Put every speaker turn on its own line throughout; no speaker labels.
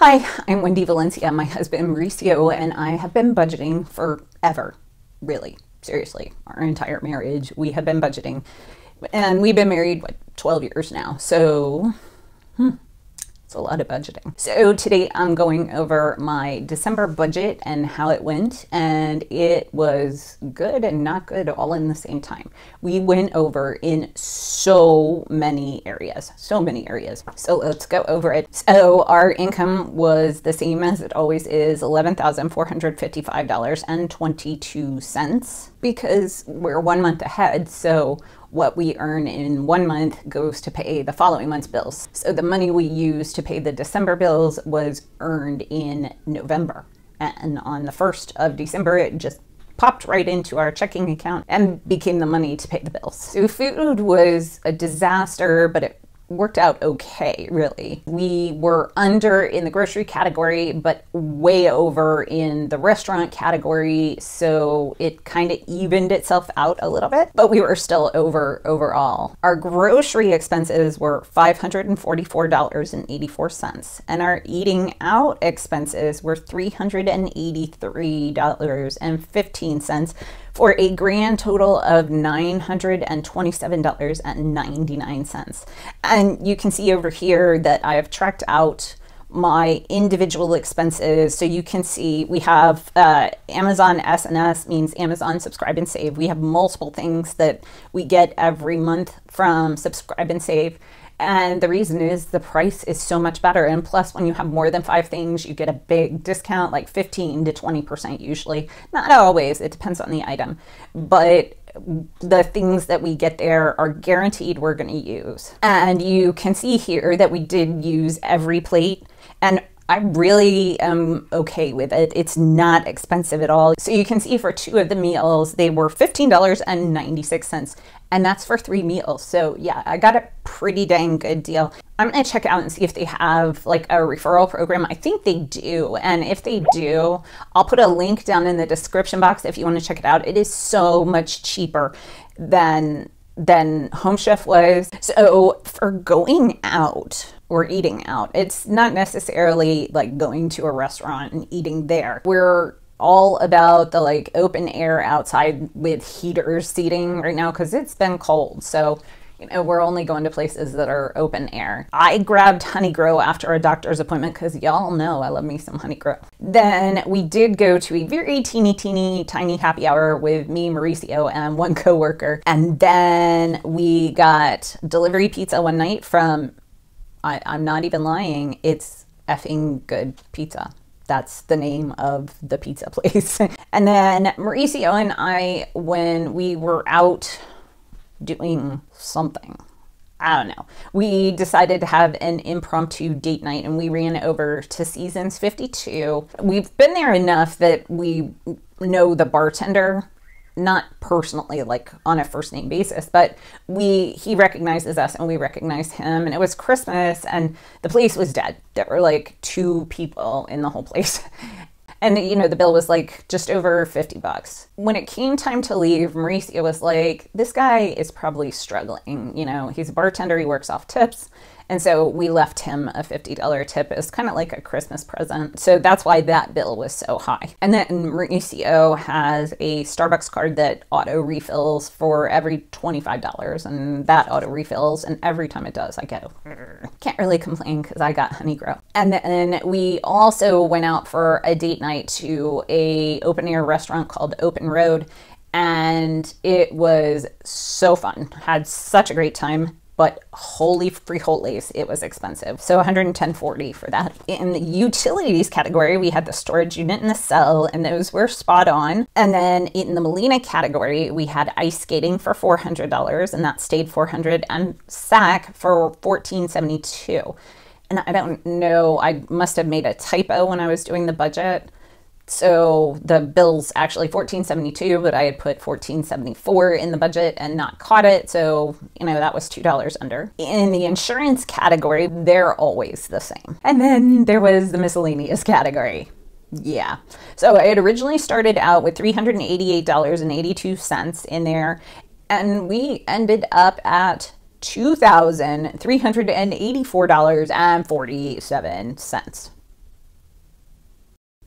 Hi, I'm Wendy Valencia. My husband Mauricio and I have been budgeting forever. Really, seriously, our entire marriage, we have been budgeting. And we've been married, 12 years now. So, it's a lot of budgeting. So today I'm going over my December budget and how it went. And it was good and not good all in the same time. We went over in so many areas. So let's go over it. So our income was the same as it always is, $11,455.22, because we're 1 month ahead. So what we earn in 1 month goes to pay the following month's bills. So the money we used to pay the December bills was earned in November. And on the 1st of December, it just popped right into our checking account and became the money to pay the bills. So food was a disaster, but it worked out okay, really. We were under in the grocery category, but way over in the restaurant category, so it kind of evened itself out a little bit, but we were still over overall. Our grocery expenses were $544.84, and our eating out expenses were $383.15, for a grand total of $927.99. And you can see over here that I have tracked out my individual expenses. So you can see we have Amazon SNS, means Amazon Subscribe and Save. We have multiple things that we get every month from Subscribe and Save. And the reason is the price is so much better. And plus, when you have more than 5 things, you get a big discount, like 15 to 20% usually. Not always, it depends on the item. But the things that we get there are guaranteed we're going to use. And you can see here that we did use every plate. And I really am okay with it. It's not expensive at all. So you can see for 2 of the meals, they were $15.96. And that's for 3 meals. So yeah, I got a pretty dang good deal. I'm gonna check out and see if they have like a referral program. I think they do. And if they do, I'll put a link down in the description box if you want to check it out. It is so much cheaper than Home Chef was. So for going out or eating out, it's not necessarily like going to a restaurant and eating there. We're all about the like open air outside with heaters seating right now because it's been cold. So, you know, we're only going to places that are open air. I grabbed Honey Grow after a doctor's appointment because y'all know I love me some Honey Grow. Then we did go to a very teeny tiny happy hour with me, Mauricio, and one coworker. And then we got delivery pizza one night from, I'm not even lying, it's effing good pizza. That's the name of the pizza place. And then Mauricio and I, when we were out doing something, I don't know, we decided to have an impromptu date night and we ran over to Seasons 52. We've been there enough that we know the bartender, not personally, like on a first name basis, but he recognizes us and we recognize him. And it was Christmas and the place was dead. There were like 2 people in the whole place. And, you know, the bill was like just over $50. When it came time to leave, Mauricio was like, this guy is probably struggling. You know, he's a bartender, he works off tips. And so we left him a $50 tip. It was kind of like a Christmas present. So that's why that bill was so high. And then Mauricio has a Starbucks card that auto refills for every $25. And that auto refills. And every time it does, I go, can't really complain because I got Honey Grow. And then we also went out for a date night to a open air restaurant called Open Road. And it was so fun. Had such a great time. But holy frijoles, it was expensive. So $110.40 for that. In the utilities category, we had the storage unit and the cell, and those were spot on. And then in the Melina category, we had ice skating for $400, and that stayed $400, and SAC for $14.72. And I don't know, I must have made a typo when I was doing the budget. So the bill's actually $14.72, but I had put $14.74 in the budget and not caught it. So, you know, that was $2 under. In the insurance category, they're always the same. And then there was the miscellaneous category. Yeah. So I had originally started out with $388.82 in there, and we ended up at $2,384.47.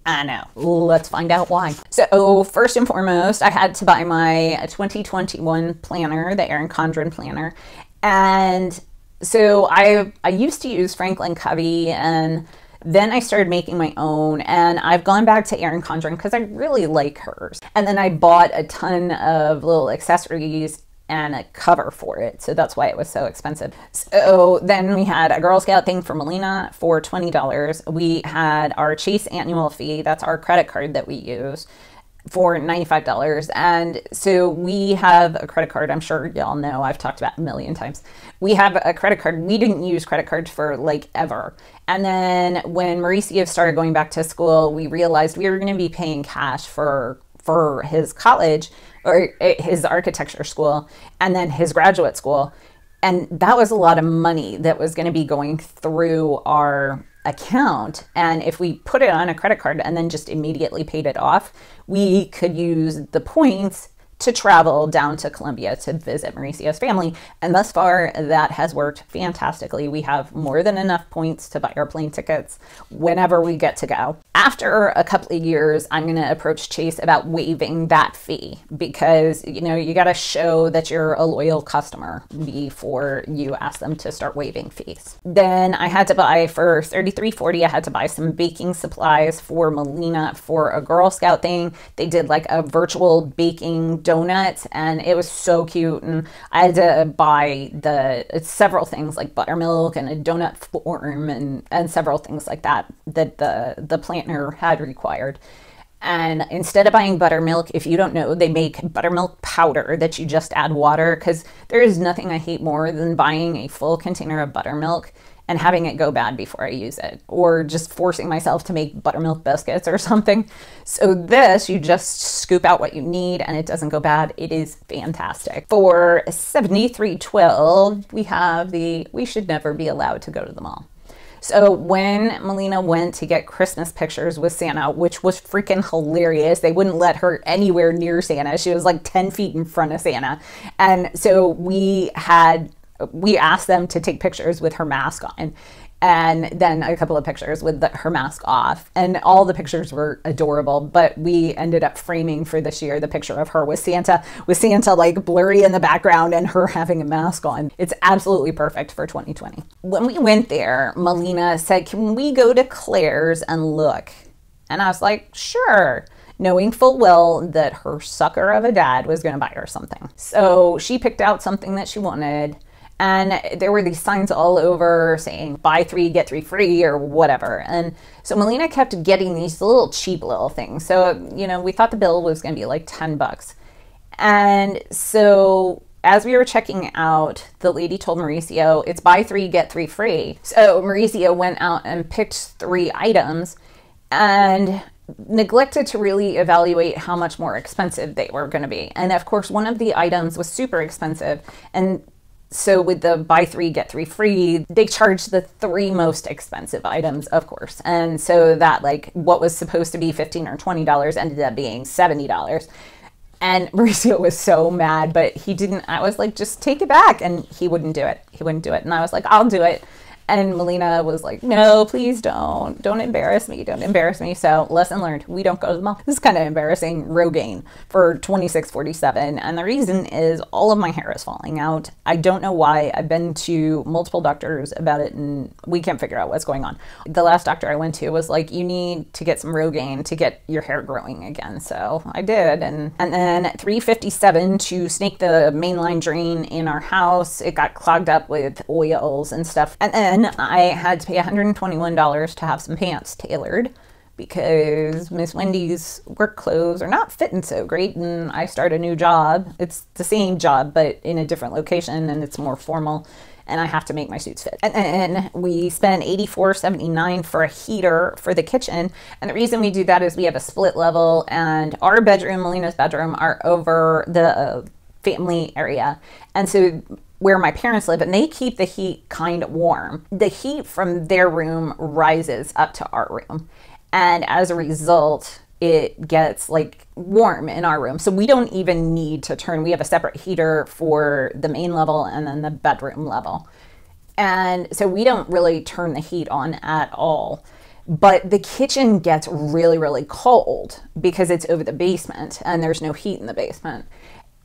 I know. Let's find out why. So first and foremost, I had to buy my 2021 planner, the Erin Condren planner. And so I used to use Franklin Covey, and then I started making my own, and I've gone back to Erin Condren because I really like hers. And then I bought a ton of little accessories and a cover for it. So that's why it was so expensive. So then we had a Girl Scout thing for Melina for $20. We had our Chase annual fee. That's our credit card that we use, for $95. And so we have a credit card. I'm sure y'all know, I've talked about a million times. We have a credit card. We didn't use credit cards for like ever. And then when Mauricio started going back to school, we realized we were going to be paying cash for his college, or his architecture school, and then his graduate school. And that was a lot of money that was going to be going through our account. And if we put it on a credit card and then just immediately paid it off, we could use the points to travel down to Colombia to visit Mauricio's family. And thus far, that has worked fantastically. We have more than enough points to buy our plane tickets whenever we get to go. After a couple of years, I'm going to approach Chase about waiving that fee, because, you know, you got to show that you're a loyal customer before you ask them to start waiving fees. Then I had to buy, for $33.40, I had to buy some baking supplies for Melina for a Girl Scout thing. They did like a virtual baking donut, and it was so cute. And I had to buy several things like buttermilk and a donut form and several things like that the planner had required. And instead of buying buttermilk, if you don't know, they make buttermilk powder that you just add water, because there is nothing I hate more than buying a full container of buttermilk and having it go bad before I use it, or just forcing myself to make buttermilk biscuits or something. So this, you just scoop out what you need and it doesn't go bad. It is fantastic. For $73.12, we have we should never be allowed to go to the mall. So when Melina went to get Christmas pictures with Santa, which was freaking hilarious, they wouldn't let her anywhere near Santa. She was like 10 feet in front of Santa. And so we asked them to take pictures with her mask on, and then a couple of pictures with her mask off. And all the pictures were adorable, but we ended up framing for this year the picture of her with Santa like blurry in the background and her having a mask on. It's absolutely perfect for 2020. When we went there, Melina said, "Can we go to Claire's and look?" And I was like, sure, knowing full well that her sucker of a dad was going to buy her something. So she picked out something that she wanted. And there were these signs all over saying buy 3, get 3 free or whatever. And so Melina kept getting these little cheap little things. So, you know, we thought the bill was going to be like $10. And so as we were checking out, the lady told Mauricio, it's buy 3, get 3 free. So Mauricio went out and picked 3 items and neglected to really evaluate how much more expensive they were going to be. And of course, one of the items was super expensive. And so with the buy 3, get 3 free, they charged the 3 most expensive items, of course. And so that, like, what was supposed to be $15 or $20 ended up being $70. And Mauricio was so mad, but he didn't. I was like, just take it back. And he wouldn't do it. He wouldn't do it. And I was like, I'll do it. And Melina was like, no, please don't. Don't embarrass me. Don't embarrass me. So lesson learned. We don't go to the mall. This is kind of embarrassing. Rogaine for $26.47. And the reason is all of my hair is falling out. I don't know why. I've been to multiple doctors about it and we can't figure out what's going on. The last doctor I went to was like, you need to get some Rogaine to get your hair growing again. So I did. And then at $3.57 to snake the mainline drain in our house, it got clogged up with oils and stuff. And then I had to pay $121 to have some pants tailored because Miss Wendy's work clothes are not fitting so great, and I start a new job. It's the same job, but in a different location, and it's more formal, and I have to make my suits fit. And then we spent $84.79 for a heater for the kitchen, and the reason we do that is we have a split level, and our bedroom, Melina's bedroom, are over the family area, and so where my parents live, and they keep the heat kind of warm. The heat from their room rises up to our room. And as a result, it gets like warm in our room. So we don't even need to turn. We have a separate heater for the main level and then the bedroom level. And so we don't really turn the heat on at all. But the kitchen gets really, really cold because it's over the basement and there's no heat in the basement.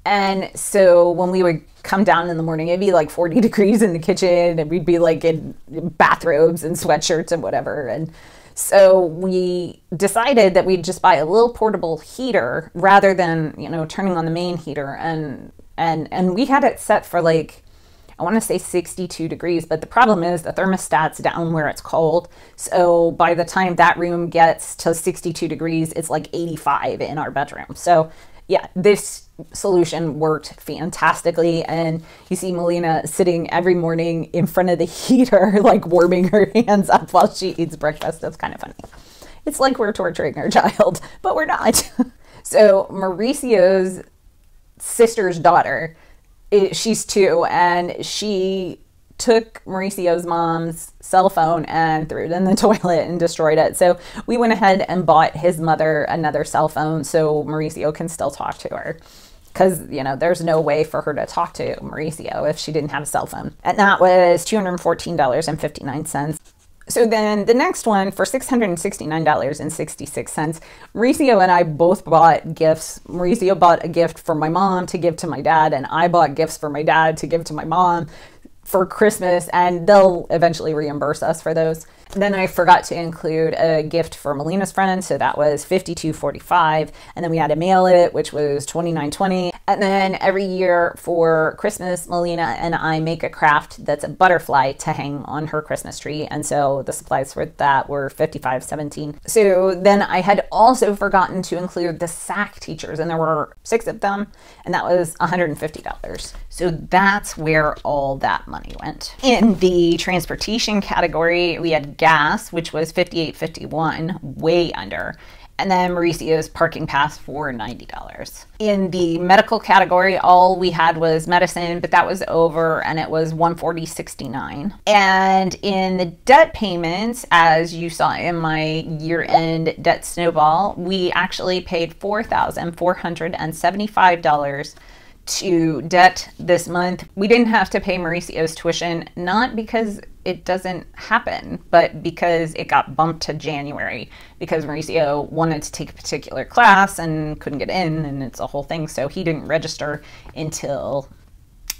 And so when we would come down in the morning, it'd be like 40 degrees in the kitchen and we'd be like in bathrobes and sweatshirts and whatever. And so we decided that we'd just buy a little portable heater rather than, you know, turning on the main heater. And we had it set for like, I want to say 62 degrees, but the problem is the thermostat's down where it's cold. So by the time that room gets to 62 degrees, it's like 85 in our bedroom. So yeah, this solution worked fantastically. And you see Melina sitting every morning in front of the heater, like warming her hands up while she eats breakfast. That's kind of funny. It's like we're torturing our child, but we're not. So Mauricio's sister's daughter, she's 2, and she took Mauricio's mom's cell phone and threw it in the toilet and destroyed it. So we went ahead and bought his mother another cell phone so Mauricio can still talk to her. Because, you know, there's no way for her to talk to Mauricio if she didn't have a cell phone. And that was $214.59. So then the next one for $669.66, Mauricio and I both bought gifts. Mauricio bought a gift for my mom to give to my dad, and I bought gifts for my dad to give to my mom for Christmas, and they'll eventually reimburse us for those. And then I forgot to include a gift for Melina's friend, so that was $52.45, and then we had to mail it, which was $29.20. And then every year for Christmas, Melina and I make a craft that's a butterfly to hang on her Christmas tree, and so the supplies for that were $55.17. So then I had also forgotten to include the SAC teachers, and there were 6 of them, and that was $150. So that's where all that money went. In the transportation category, we had gas, which was $58.51, way under. And then Mauricio's parking pass for $90. In the medical category, all we had was medicine, but that was over and it was $140.69. And in the debt payments, as you saw in my year-end debt snowball, we actually paid $4,475 to debt this month. We didn't have to pay Mauricio's tuition, not because it doesn't happen, but because it got bumped to January because Mauricio wanted to take a particular class and couldn't get in, and it's a whole thing. So he didn't register until,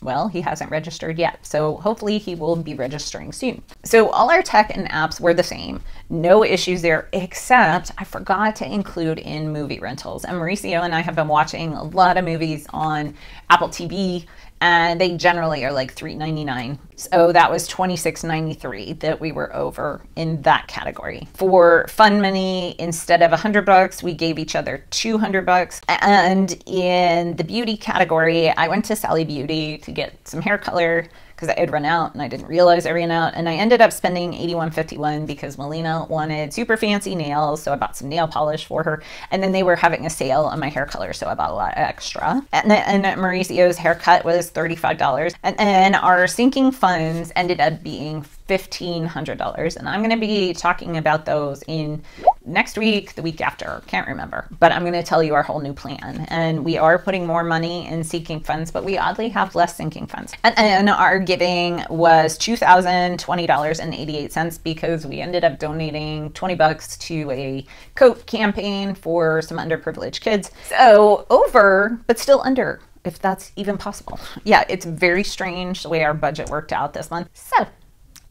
well, he hasn't registered yet. So hopefully he will be registering soon. So all our tech and apps were the same. No issues there, except I forgot to include in movie rentals. And Mauricio and I have been watching a lot of movies on Apple TV, and they generally are like $3.99. So that was $26.93 that we were over in that category. For fun money, instead of $100, we gave each other $200. And in the beauty category, I went to Sally Beauty to get some hair color because I had run out and I didn't realize I ran out. And I ended up spending $81.51 because Melina wanted super fancy nails. So I bought some nail polish for her. And then they were having a sale on my hair color, so I bought a lot extra. And Mauricio's haircut was $35. And then our sinking funds ended up being $1,500. And I'm going to be talking about those in next week, the week after, can't remember. But I'm going to tell you our whole new plan. And we are putting more money in sinking funds, but we oddly have less sinking funds. And then our giving was $2,020.88 because we ended up donating $20 to a coat campaign for some underprivileged kids. So over, but still under, if that's even possible. Yeah, it's very strange the way our budget worked out this month. So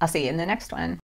I'll see you in the next one.